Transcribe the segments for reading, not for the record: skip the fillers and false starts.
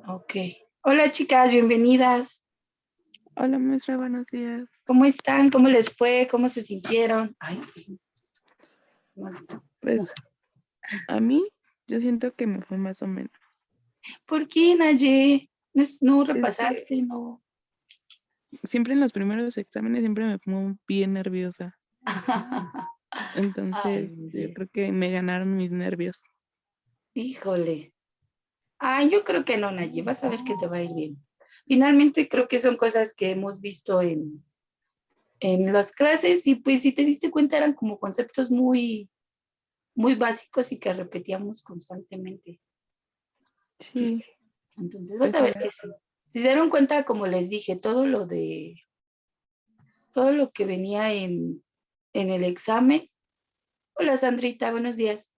Ok. Hola chicas, bienvenidas. Hola, maestra, buenos días. ¿Cómo están? ¿Cómo les fue? ¿Cómo se sintieron? Ay, Pues a mí, yo siento que me fue más o menos. ¿por qué, Naye? No Es que repasaste, no. siempre en los primeros exámenes siempre me pongo bien nerviosa. Ay, Entonces, yo Naye. creo que me ganaron mis nervios. Híjole. Ay, yo creo que no, Naye. Vas a ver que te va a ir bien. Finalmente creo que son cosas que hemos visto en las clases y pues si te diste cuenta eran como conceptos muy básicos y que repetíamos constantemente. Sí, Entonces vas pues a a ver ver. que sí. Si se dieron cuenta, como les dije, todo lo que venía en el examen. Hola Sandrita, buenos días.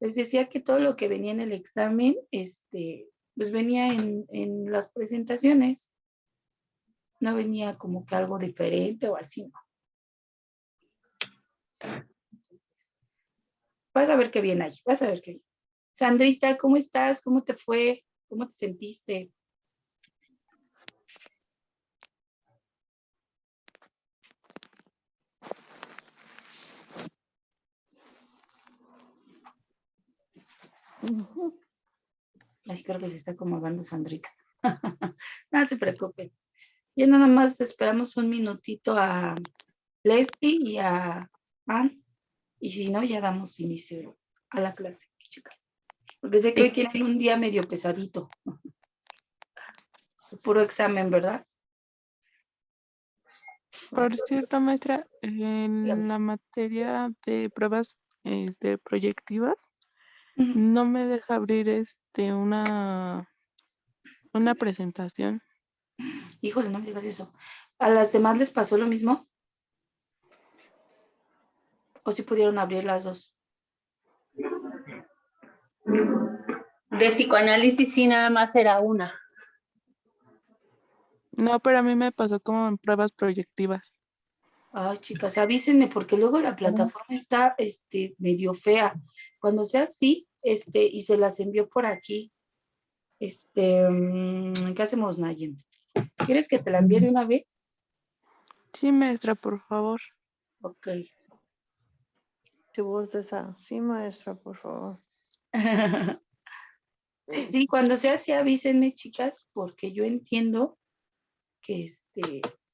Les decía que todo lo que venía en el examen, pues venía en las presentaciones. No venía como que algo diferente o así, ¿no? Entonces, vas a ver qué bien hay, vas a ver qué bien. Sandrita, ¿cómo estás? ¿Cómo te fue? ¿Cómo te sentiste? Ay, creo que se está acomodando Sandrita. No se preocupen. Ya nada más esperamos un minutito a Leslie y a Ann, y si no, ya damos inicio a la clase, chicas. Porque sé que hoy Sí, tienen un día medio pesadito, puro examen, ¿verdad? por cierto, maestra, en Dígame. la materia de pruebas proyectivas, Ujú. no me deja abrir una presentación. Híjole, no me digas eso. ¿A las demás les pasó lo mismo? ¿O si pudieron abrir las dos? De psicoanálisis sí, nada más era una. No, pero a mí me pasó como en pruebas proyectivas. Ay, chicas, avísenme porque luego la plataforma está, medio fea. Cuando sea así, y se las envió por aquí, ¿qué hacemos, Nayen? ¿Quieres que te la envíe de una vez? Sí, maestra, por favor. Ok. Tu voz de esa. Sí, maestra, por favor. Sí, cuando sea así, avísenme, chicas, porque yo entiendo que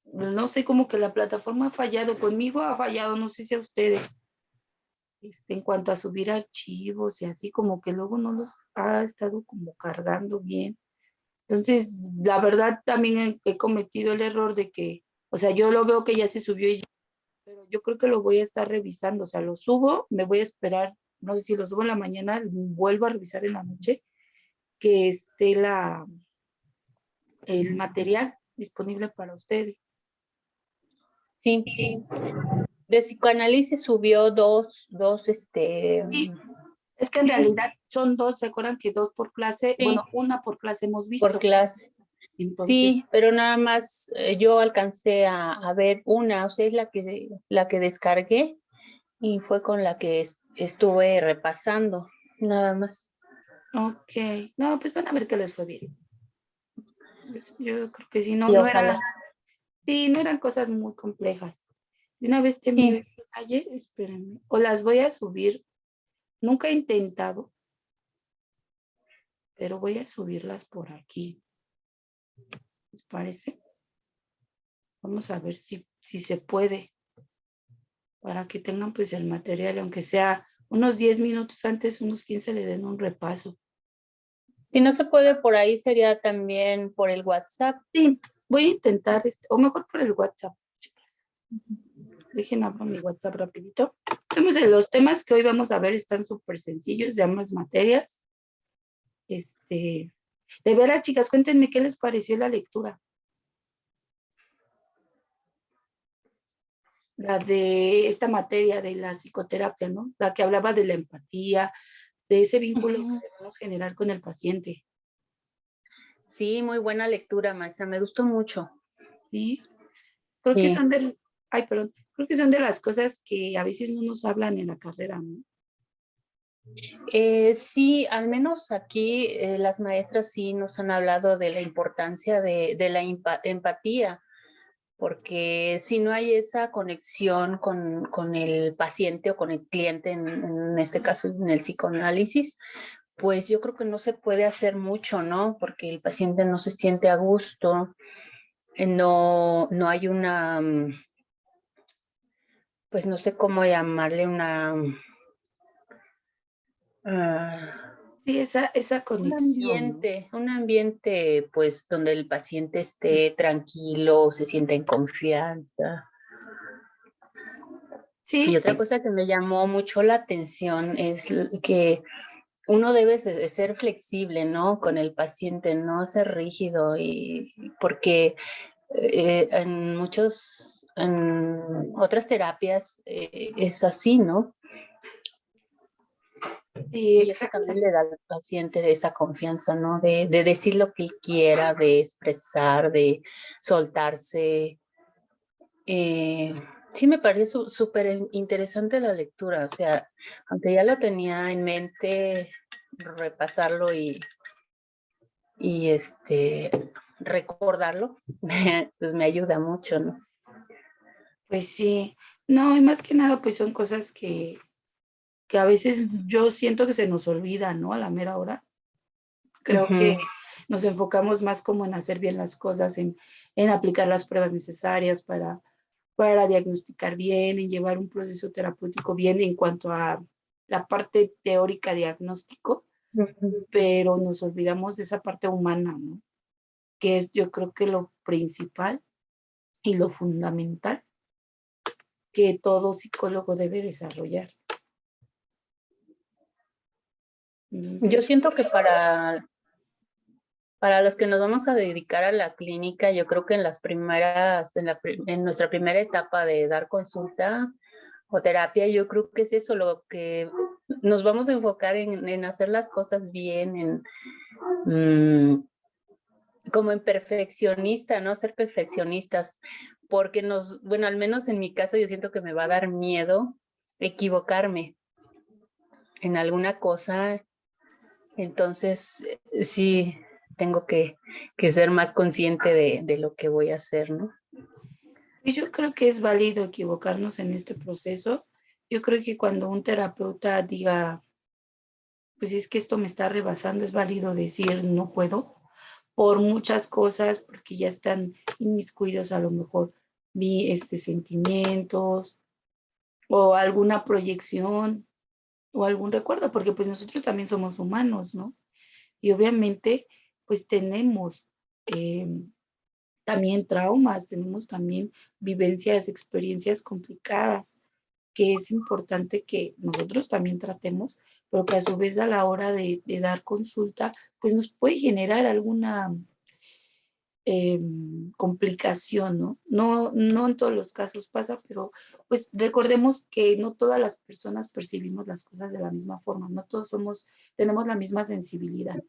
no sé, como que la plataforma ha fallado conmigo, ha fallado, no sé si a ustedes, en cuanto a subir archivos y así, como que luego no los ha estado como cargando bien. Entonces, la verdad, también he cometido el error de que, o sea, yo lo veo que ya se subió, pero yo creo que lo voy a estar revisando, o sea, lo subo, me voy a esperar, no sé si lo subo en la mañana, vuelvo a revisar en la noche, que esté el material disponible para ustedes. Sí. De psicoanálisis subió Sí, es que en sí, realidad son dos, ¿se acuerdan que dos por clase? sí, Bueno, una por clase hemos por visto. clase. Entonces, Sí, pero nada más yo alcancé a ver una, o sea, es la que descargué y fue con la que estuve repasando, nada más. ok. No, pues van a ver que les fue bien. Pues yo creo que sí, Y no ojalá. era, sí, no eran cosas muy complejas. De una vez te envío Sí, ese detalle, espérenme. O las voy a subir. Nunca he intentado, pero voy a subirlas por aquí. ¿Les parece? Vamos a ver si se puede, para que tengan pues el material, aunque sea unos 10 minutos antes, unos 15 le den un repaso. si no se puede por ahí, sería también por el WhatsApp. Sí, voy a intentar, o mejor por el WhatsApp, chicas. Dejen abro mi WhatsApp rapidito. Entonces, los temas que hoy vamos a ver están súper sencillos de ambas materias. De veras, chicas, cuéntenme qué les pareció la lectura. La de esta materia de la psicoterapia, ¿no? La que hablaba de la empatía, de ese vínculo que debemos generar con el paciente, Sí, muy buena lectura, maestra, me gustó mucho. ¿sí? Creo que Sí, son ay, perdón, creo que son de las cosas que a veces no nos hablan en la carrera, ¿no? Sí, al menos aquí las maestras sí nos han hablado de la importancia de la empatía, porque si no hay esa conexión con el paciente o con el cliente, en este caso en el psicoanálisis, pues yo creo que no se puede hacer mucho, ¿no? Porque el paciente no se siente a gusto, no hay una, pues no sé cómo llamarle, ah, Sí, esa conexión, ¿no? un ambiente pues donde el paciente esté tranquilo, se sienta en confianza. Sí, Y otra sí. cosa que me llamó mucho la atención es que uno debe de ser flexible, ¿no? Con el paciente, no ser rígido, y porque en otras terapias es así, ¿no? Sí, Y eso exacto. también le da al paciente esa confianza, ¿no? De decir lo que él quiera, de expresar, de soltarse. Sí me parece súper interesante la lectura, o sea, aunque ya lo tenía en mente, repasarlo y recordarlo, pues me ayuda mucho, ¿no? Pues sí. No, y más que nada, pues son cosas que a veces yo siento que se nos olvida, ¿no? A la mera hora. Creo que Ujú. nos enfocamos más como en hacer bien las cosas, en aplicar las pruebas necesarias para diagnosticar bien, en llevar un proceso terapéutico bien en cuanto a la parte teórica diagnóstico, Ujú. pero nos olvidamos de esa parte humana, ¿no? Que es yo creo que lo principal y lo fundamental que todo psicólogo debe desarrollar. Yo Entonces, siento que para los que nos vamos a dedicar a la clínica, yo creo que en nuestra primera etapa de dar consulta o terapia, yo creo que es eso, lo que nos vamos a enfocar en hacer las cosas bien, mm, como en perfeccionista, ¿no? Ser perfeccionistas, porque bueno, al menos en mi caso yo siento que me va a dar miedo equivocarme en alguna cosa. Entonces, sí, tengo que ser más consciente de lo que voy a hacer, ¿no? y yo creo que es válido equivocarnos en este proceso. Yo creo que cuando un terapeuta diga, pues es que esto me está rebasando, es válido decir no puedo por muchas cosas, porque ya están inmiscuidos a lo mejor sentimientos o alguna proyección o algún recuerdo, porque pues nosotros también somos humanos, ¿no? Y obviamente pues tenemos eh, también traumas, tenemos también vivencias, experiencias complicadas, que es importante que nosotros también tratemos, pero que a su vez a la hora de dar consulta, pues nos puede generar alguna complicación, ¿no? No en todos los casos pasa, pero pues recordemos que no todas las personas percibimos las cosas de la misma forma, no todos tenemos la misma sensibilidad.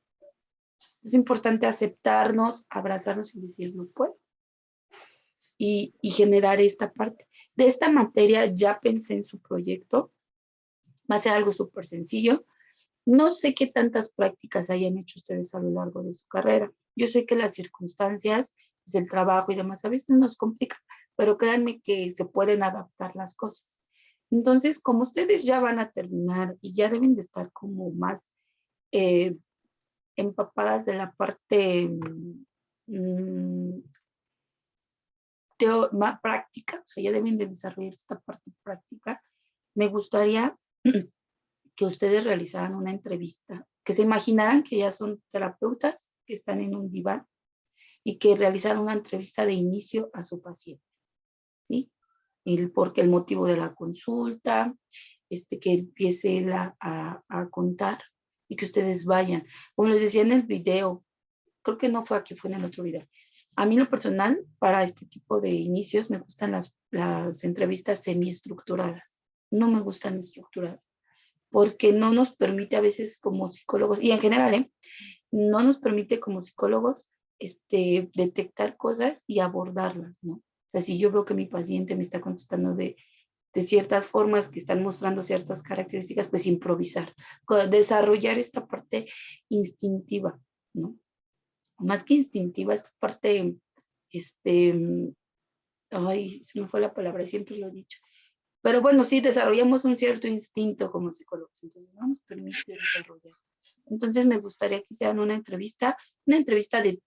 Es importante aceptarnos, abrazarnos y decir no puedo. Y generar esta parte. De esta materia ya pensé en su proyecto, va a ser algo súper sencillo. No sé qué tantas prácticas hayan hecho ustedes a lo largo de su carrera. Yo sé que las circunstancias, pues el trabajo y demás a veces nos complican, pero créanme que se pueden adaptar las cosas. Entonces, como ustedes ya van a terminar y ya deben de estar como más eh, empapadas de la parte mm, más práctica, o sea, ya deben de desarrollar esta parte práctica, me gustaría que ustedes realizaran una entrevista, que se imaginaran que ya son terapeutas, que están en un diván y que realizaran una entrevista de inicio a su paciente, ¿sí? Porque el motivo de la consulta, que empiece él a contar y que ustedes vayan. Como les decía en el video, creo que no fue aquí, fue en el otro video. A mí, en lo personal, para este tipo de inicios, me gustan las entrevistas semiestructuradas. No me gustan estructuradas, porque no nos permite a veces como psicólogos, y en general, no nos permite como psicólogos detectar cosas y abordarlas, ¿no? O sea, si yo veo que mi paciente me está contestando de ciertas formas que están mostrando ciertas características, pues improvisar, desarrollar esta parte instintiva, ¿no? Más que instintiva, esta parte, ay, se me fue la palabra, siempre lo he dicho. Pero bueno, sí, desarrollamos un cierto instinto como psicólogos, entonces no nos permite desarrollar. Entonces me gustaría que hicieran una entrevista de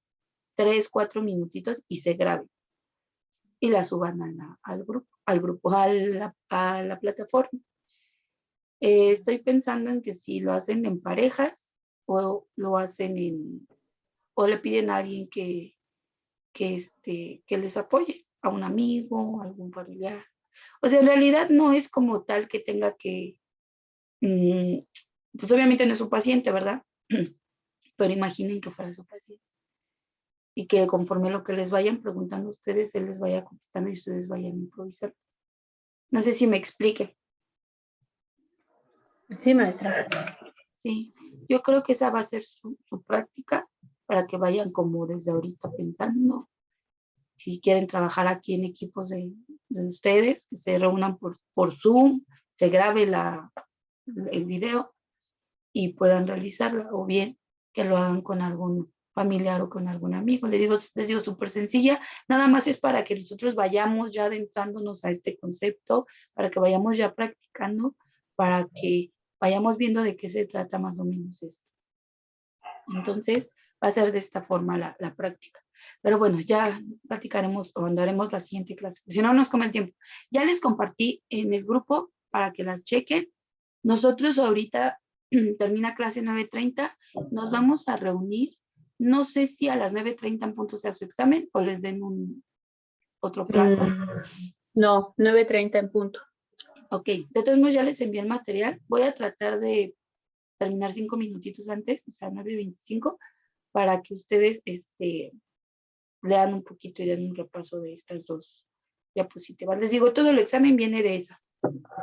3, 4 minutitos y se grabe y la suban a la plataforma. Estoy pensando en que si lo hacen en parejas o lo hacen o le piden a alguien que les apoye, a un amigo, a algún familiar. O sea, en realidad no es como tal que tenga que, pues obviamente no es su paciente, ¿verdad? Pero imaginen que fuera su paciente. Y que conforme lo que les vayan preguntando a ustedes, él les vaya contestando y ustedes vayan improvisando. No sé si me explique. Sí, maestra. Sí, yo creo que esa va a ser su práctica para que vayan como desde ahorita pensando. Si quieren trabajar aquí en equipos de ustedes, que se reúnan por Zoom, se grabe el video y puedan realizarla, o bien que lo hagan con algún familiar o con algún amigo. Les digo súper sencilla, nada más es para que nosotros vayamos ya adentrándonos a este concepto, para que vayamos ya practicando, para que vayamos viendo de qué se trata más o menos esto. Entonces, va a ser de esta forma la práctica. Pero bueno, ya practicaremos o andaremos la siguiente clase, si no nos come el tiempo. Ya les compartí en el grupo para que las chequen. Nosotros ahorita termina clase 9:30, nos vamos a reunir. No sé si a las 9:30 en punto sea su examen o les den otro plazo. No, 9:30 en punto. Ok, de todos modos ya les envié el material. Voy a tratar de terminar 5 minutitos antes, o sea, 9:25, para que ustedes lean un poquito y den un repaso de estas dos diapositivas. Les digo, todo el examen viene de esas,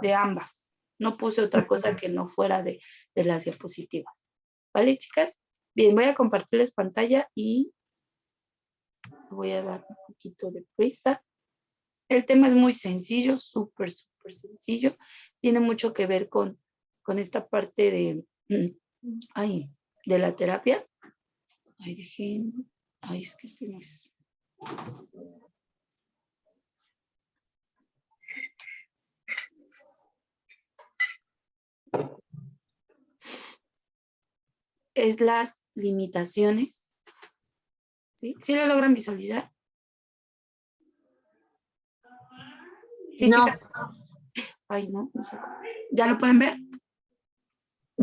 de ambas. No puse otra cosa que no fuera de las diapositivas. ¿Vale, chicas? Bien, voy a compartirles pantalla y voy a dar un poquito de prisa. El tema es muy sencillo, súper sencillo. Tiene mucho que ver con esta parte de la terapia. Es que este no es. Es las limitaciones. ¿Sí? ¿Sí lo logran visualizar? Sí, No. chicas. Ay, no sé cómo. ¿Ya lo pueden ver?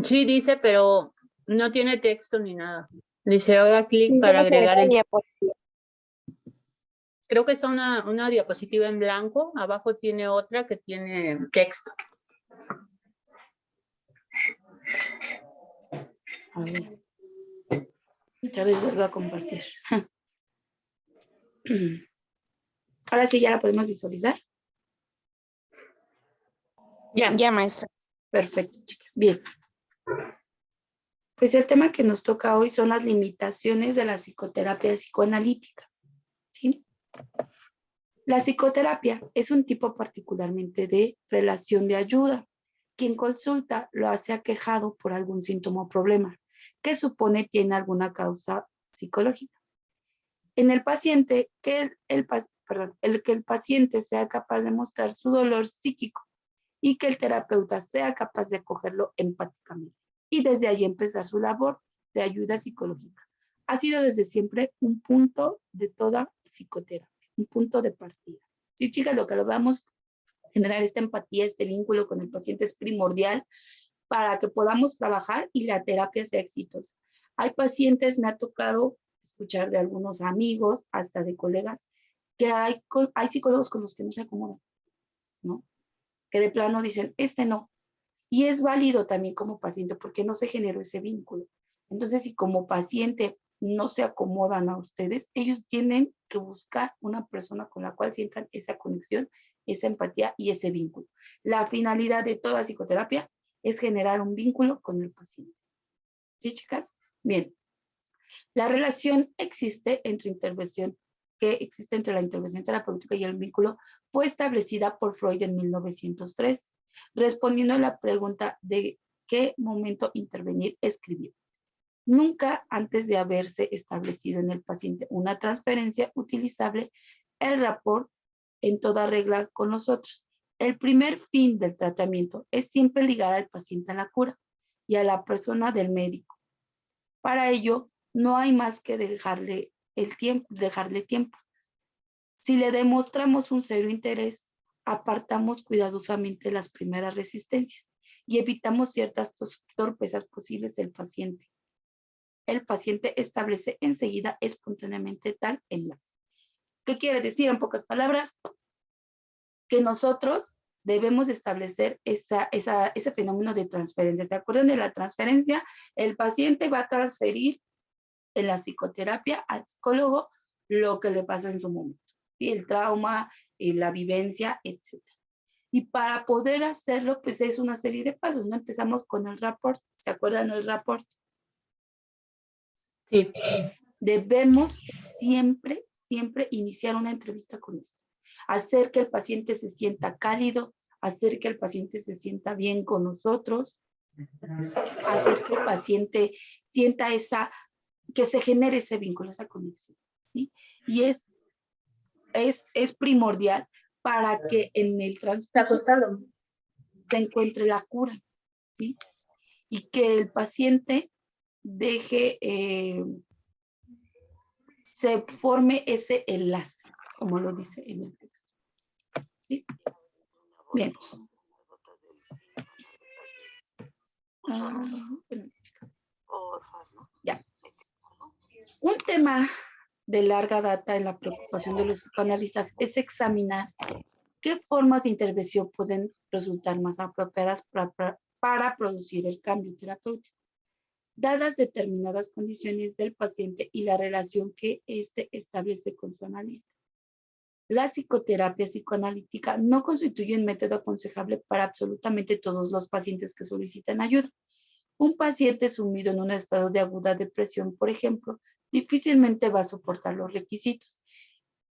Sí, dice, pero no tiene texto ni nada. Dice, haga clic para agregar el... Creo que es una diapositiva en blanco. Abajo tiene otra que tiene texto. A ver. Otra vez vuelvo a compartir. Ahora sí ya la podemos visualizar. Ya, maestra. Perfecto, chicas. Bien. Pues el tema que nos toca hoy son las limitaciones de la psicoterapia psicoanalítica. ¿Sí? La psicoterapia es un tipo particularmente de relación de ayuda. Quien consulta lo hace aquejado por algún síntoma o problema que supone tiene alguna causa psicológica. En el paciente, que el paciente sea capaz de mostrar su dolor psíquico y que el terapeuta sea capaz de acogerlo empáticamente y desde allí empezar su labor de ayuda psicológica. Ha sido desde siempre un punto de toda psicoterapia, un punto de partida. Sí, chicas, lo que lo vamos generar esta empatía, este vínculo con el paciente es primordial para que podamos trabajar y la terapia sea exitosa. Hay pacientes, me ha tocado escuchar de algunos amigos, hasta de colegas, que hay psicólogos con los que no se acomodan, ¿no? Que de plano dicen, no. Y es válido también como paciente porque no se generó ese vínculo. Entonces, si como paciente no se acomodan a ustedes, ellos tienen que buscar una persona con la cual sientan esa conexión, esa empatía y ese vínculo. La finalidad de toda psicoterapia es generar un vínculo con el paciente. ¿Sí, chicas? Bien. La relación existe entre intervención que existe entre la intervención terapéutica y el vínculo fue establecida por Freud en 1903, respondiendo a la pregunta de qué momento intervenir, escribió: nunca antes de haberse establecido en el paciente una transferencia utilizable, el rapport en toda regla con los otros. El primer fin del tratamiento es siempre ligar al paciente a la cura y a la persona del médico. Para ello, no hay más que dejarle tiempo. Si le demostramos un cero interés, apartamos cuidadosamente las primeras resistencias y evitamos ciertas torpezas posibles del paciente. El paciente establece enseguida espontáneamente tal enlace. ¿Qué quiere decir en pocas palabras? Que nosotros debemos establecer ese fenómeno de transferencia. ¿Se acuerdan de la transferencia? El paciente va a transferir en la psicoterapia al psicólogo lo que le pasó en su momento, ¿sí? El trauma, la vivencia, etc. Y para poder hacerlo, pues es una serie de pasos, ¿no? Empezamos con el rapport. ¿Se acuerdan del rapport? Sí. Debemos siempre iniciar una entrevista con esto. Hacer que el paciente se sienta cálido, hacer que el paciente se sienta bien con nosotros, hacer que el paciente sienta que se genere ese vínculo, esa conexión, ¿sí? Y es primordial para que en el transcurso se encuentre la cura, ¿sí? Y que el paciente se forme ese enlace, como lo dice en el texto. ¿Sí? Bien. Ya. Un tema de larga data en la preocupación de los psicoanalistas es examinar qué formas de intervención pueden resultar más apropiadas para producir el cambio terapéutico, dadas determinadas condiciones del paciente y la relación que éste establece con su analista. La psicoterapia psicoanalítica no constituye un método aconsejable para absolutamente todos los pacientes que solicitan ayuda. Un paciente sumido en un estado de aguda depresión, por ejemplo, difícilmente va a soportar los requisitos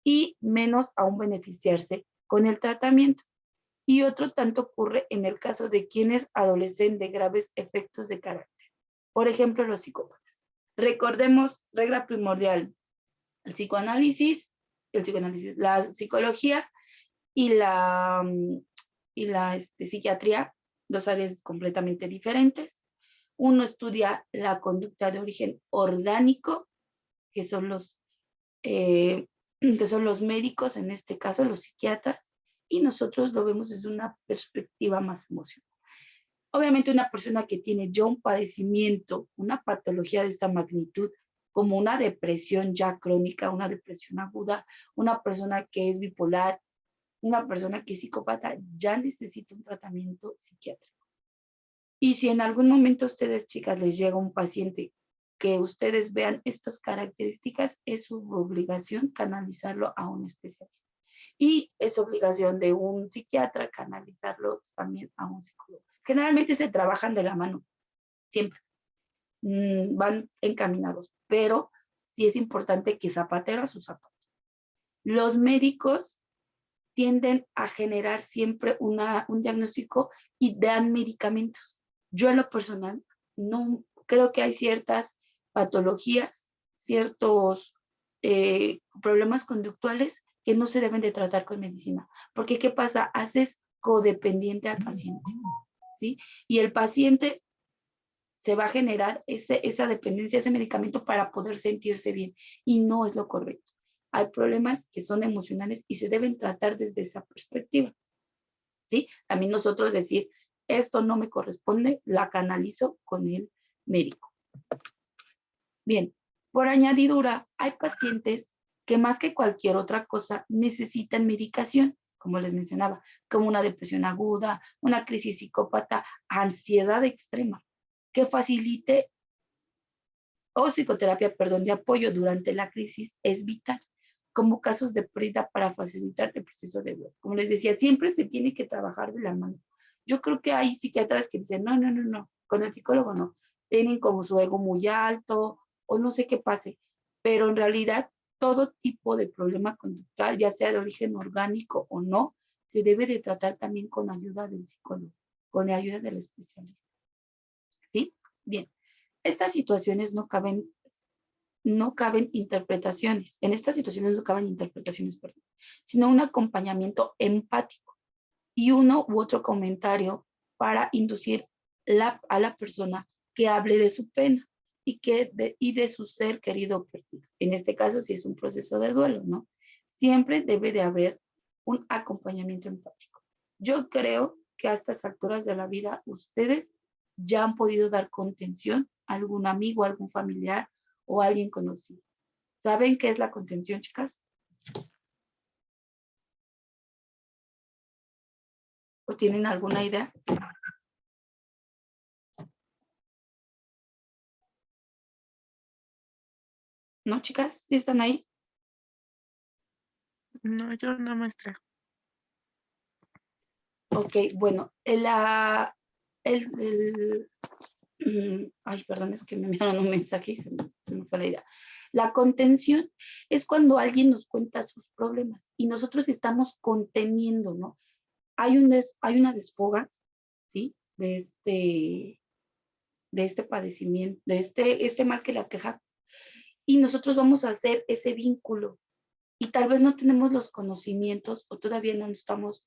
y menos aún beneficiarse con el tratamiento. Y otro tanto ocurre en el caso de quienes adolecen de graves efectos de carácter. Por ejemplo, los psicópatas. Recordemos, regla primordial, el psicoanálisis, la psicología y la psiquiatría, dos áreas completamente diferentes. Uno estudia la conducta de origen orgánico, que son los médicos, en este caso los psiquiatras, y nosotros lo vemos desde una perspectiva más emocional. Obviamente una persona que tiene ya un padecimiento, una patología de esta magnitud, como una depresión ya crónica, una depresión aguda, una persona que es bipolar, una persona que es psicópata, ya necesita un tratamiento psiquiátrico. Y si en algún momento a ustedes, chicas, les llega un paciente que ustedes vean estas características, es su obligación canalizarlo a un especialista. Y es obligación de un psiquiatra canalizarlo también a un psicólogo. Generalmente se trabajan de la mano, siempre. Van encaminados, pero sí es importante que zapatero a sus zapatos. Los médicos tienden a generar siempre un diagnóstico y dan medicamentos. Yo en lo personal no creo que hay ciertas patologías, ciertos problemas conductuales que no se deben de tratar con medicina. Porque ¿qué pasa? Haces codependiente al paciente, ¿sí? Y el paciente se va a generar esa dependencia, ese medicamento para poder sentirse bien. Y no es lo correcto. Hay problemas que son emocionales y se deben tratar desde esa perspectiva, ¿sí? También nosotros decir, esto no me corresponde, la canalizo con el médico. Bien, por añadidura, hay pacientes que más que cualquier otra cosa necesitan medicación, como les mencionaba, como una depresión aguda, una crisis psicópata, ansiedad extrema, que facilite o psicoterapia, de apoyo durante la crisis es vital, como casos de pérdida para facilitar el proceso de duelo. Como les decía, siempre se tiene que trabajar de la mano. Yo creo que hay psiquiatras que dicen, no, con el psicólogo no. Tienen como su ego muy alto o no sé qué pase, pero en realidad todo tipo de problema conductual, ya sea de origen orgánico o no, se debe de tratar también con ayuda del psicólogo, con la ayuda del especialista. ¿Sí? Bien. Estas situaciones no caben interpretaciones. En estas situaciones no caben interpretaciones, perdón, sino un acompañamiento empático y uno u otro comentario para inducir a la persona que hable de su pena y de su ser querido o perdido. En este caso, si es un proceso de duelo, ¿no? Siempre debe de haber un acompañamiento empático. Yo creo que a estas alturas de la vida ustedes ya han podido dar contención a algún amigo, a algún familiar o a alguien conocido. ¿Saben qué es la contención, chicas? ¿O tienen alguna idea? ¿No, chicas? ¿Sí están ahí? No, yo no, maestra. Ok, bueno, ay, perdón, es que me enviaron un mensaje y se me fue la idea. La contención es cuando alguien nos cuenta sus problemas y nosotros estamos conteniendo, ¿no? Hay una desfoga, ¿sí? De este padecimiento, de este mal que la queja, y nosotros vamos a hacer ese vínculo. Y tal vez no tenemos los conocimientos o todavía no estamos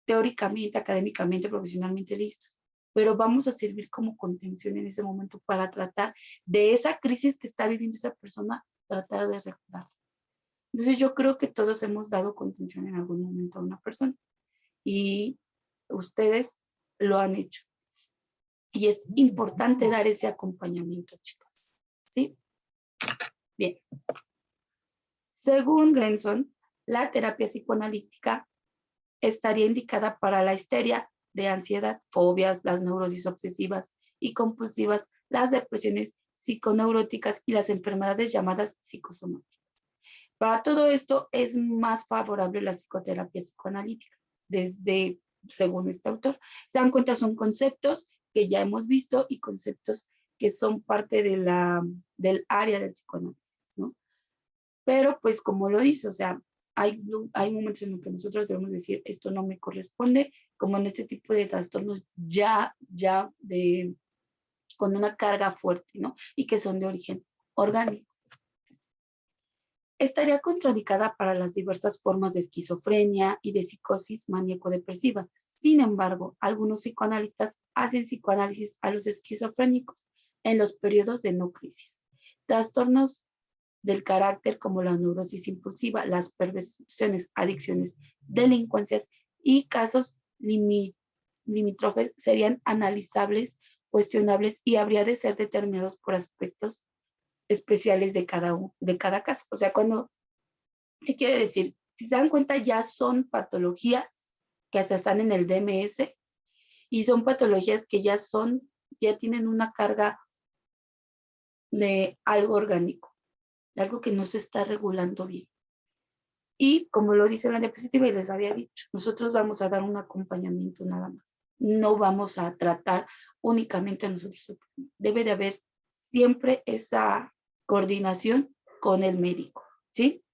teóricamente, académicamente, profesionalmente listos, pero vamos a servir como contención en ese momento para tratar de esa crisis que está viviendo esa persona, tratar de recuperarla. Entonces yo creo que todos hemos dado contención en algún momento a una persona y ustedes lo han hecho. Y es importante dar ese acompañamiento, chicas. ¿Sí? Bien. Según Grenson, la terapia psicoanalítica estaría indicada para la histeria de ansiedad, fobias, las neurosis obsesivas y compulsivas, las depresiones psiconeuróticas y las enfermedades llamadas psicosomáticas. Para todo esto es más favorable la psicoterapia psicoanalítica, según este autor. Se dan cuenta, son conceptos que ya hemos visto y conceptos que son parte del área del psicoanálisis, ¿no? Pero pues como lo dice, o sea, hay momentos en los que nosotros debemos decir, esto no me corresponde, como en este tipo de trastornos con una carga fuerte, ¿no? Y que son de origen orgánico. Estaría contraindicada para las diversas formas de esquizofrenia y de psicosis maníaco-depresivas. Sin embargo, algunos psicoanalistas hacen psicoanálisis a los esquizofrénicos en los periodos de no crisis. Trastornos del carácter como la neurosis impulsiva, las perversiones, adicciones, delincuencias y casos limítrofes serían analizables, cuestionables y habría de ser determinados por aspectos especiales de cada caso. O sea, ¿qué quiere decir? Si se dan cuenta, ya son patologías que hasta están en el DMS y son patologías que ya tienen una carga de algo orgánico, de algo que no se está regulando bien. Y como lo dice la diapositiva y les había dicho, nosotros vamos a dar un acompañamiento nada más. No vamos a tratar únicamente a nosotros. Debe de haber siempre esa coordinación con el médico, ¿sí?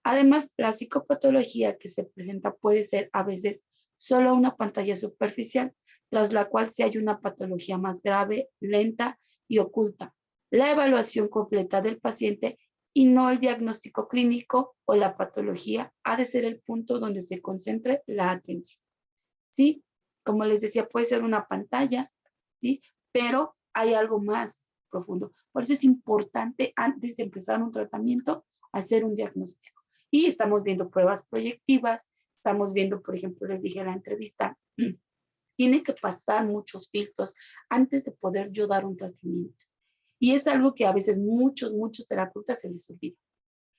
Además, la psicopatología que se presenta puede ser a veces solo una pantalla superficial, tras la cual si hay una patología más grave, lenta y oculta. La evaluación completa del paciente y no el diagnóstico clínico o la patología ha de ser el punto donde se concentre la atención. ¿Sí? Como les decía, puede ser una pantalla, ¿sí? Pero hay algo más profundo. Por eso es importante, antes de empezar un tratamiento, hacer un diagnóstico. Y estamos viendo pruebas proyectivas, estamos viendo, por ejemplo, les dije en la entrevista, tiene que pasar muchos filtros antes de poder yo dar un tratamiento. Y es algo que a veces muchos terapeutas se les olvida.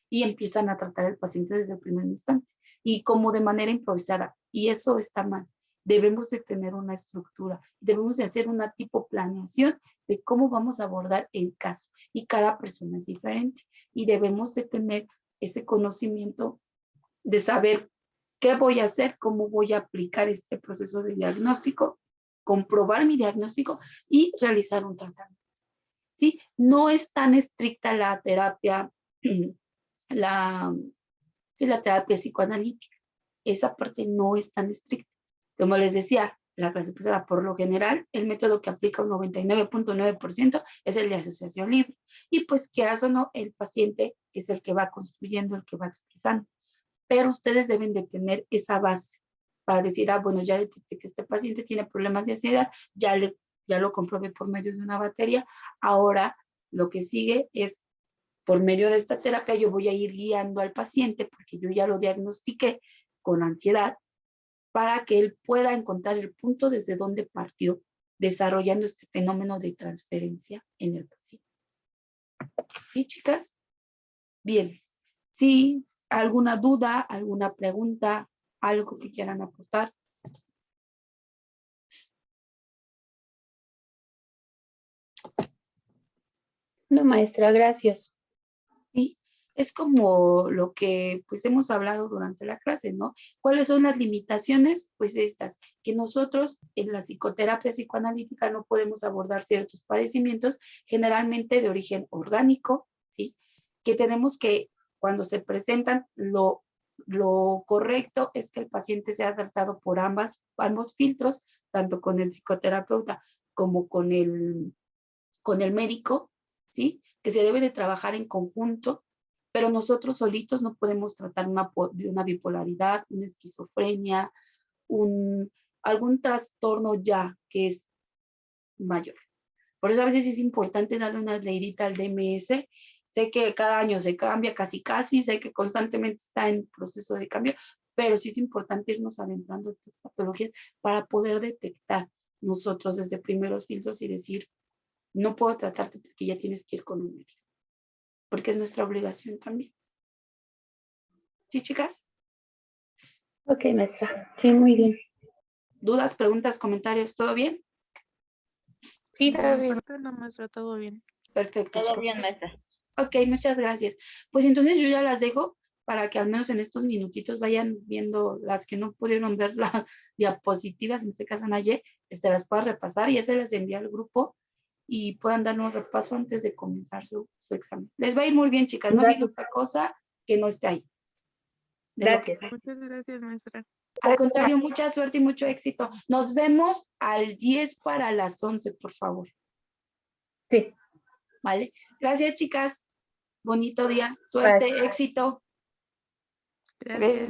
Y empiezan a tratar al paciente desde el primer instante. Y como de manera improvisada. Y eso está mal. Debemos de tener una estructura. Debemos de hacer una tipo planeación de cómo vamos a abordar el caso. Y cada persona es diferente. Y debemos de tener ese conocimiento de saber qué voy a hacer, cómo voy a aplicar este proceso de diagnóstico, comprobar mi diagnóstico y realizar un tratamiento. ¿Sí? No es tan estricta la terapia la, sí, la terapia psicoanalítica. Esa parte no es tan estricta. Como les decía, la clase pasada, por lo general, el método que aplica un 99.9% es el de asociación libre. Y pues, quieras o no, el paciente es el que va construyendo, el que va expresando. Pero ustedes deben de tener esa base para decir, bueno, ya detecté que este paciente tiene problemas de ansiedad, ya lo comprobé por medio de una batería. Ahora, lo que sigue es, por medio de esta terapia, yo voy a ir guiando al paciente, porque yo ya lo diagnostiqué con ansiedad, para que él pueda encontrar el punto desde donde partió, desarrollando este fenómeno de transferencia en el paciente. ¿Sí, chicas? Bien. ¿Sí? ¿Alguna duda, alguna pregunta, algo que quieran aportar? No, maestra, gracias. Sí, es como lo que pues hemos hablado durante la clase, ¿no? ¿Cuáles son las limitaciones? Pues estas, que nosotros en la psicoterapia psicoanalítica no podemos abordar ciertos padecimientos, generalmente de origen orgánico, ¿sí? Que tenemos que, cuando se presentan, lo correcto es que el paciente sea tratado por ambos filtros, tanto con el psicoterapeuta como con el médico, ¿sí? Que se debe de trabajar en conjunto, pero nosotros solitos no podemos tratar una bipolaridad, una esquizofrenia, algún trastorno ya que es mayor. Por eso a veces es importante darle una leidita al DMS. Sé que cada año se cambia casi, sé que constantemente está en proceso de cambio, pero sí es importante irnos adentrando en estas patologías para poder detectar nosotros desde primeros filtros y decir, no puedo tratarte porque ya tienes que ir con un médico, porque es nuestra obligación también. ¿Sí, chicas? Ok, maestra. Sí, muy bien. ¿Dudas, preguntas, comentarios? ¿Todo bien? Sí, Está bien. No, maestra, todo bien. Perfecto, Todo chicos. bien, maestra. Ok, muchas gracias. Pues entonces yo ya las dejo para que al menos en estos minutitos vayan viendo las que no pudieron ver las diapositivas, en este caso Naye, las puedas repasar y ya se las envía al grupo y puedan dar un repaso antes de comenzar su examen. Les va a ir muy bien, chicas. No viene otra cosa que no esté ahí. De lo que gracias. Muchas gracias, maestra. Al contrario, mucha suerte y mucho éxito. Nos vemos al 10 para las 11, por favor. Sí. ¿Vale? Gracias, chicas. Bonito día. Suerte, éxito. Gracias. Gracias,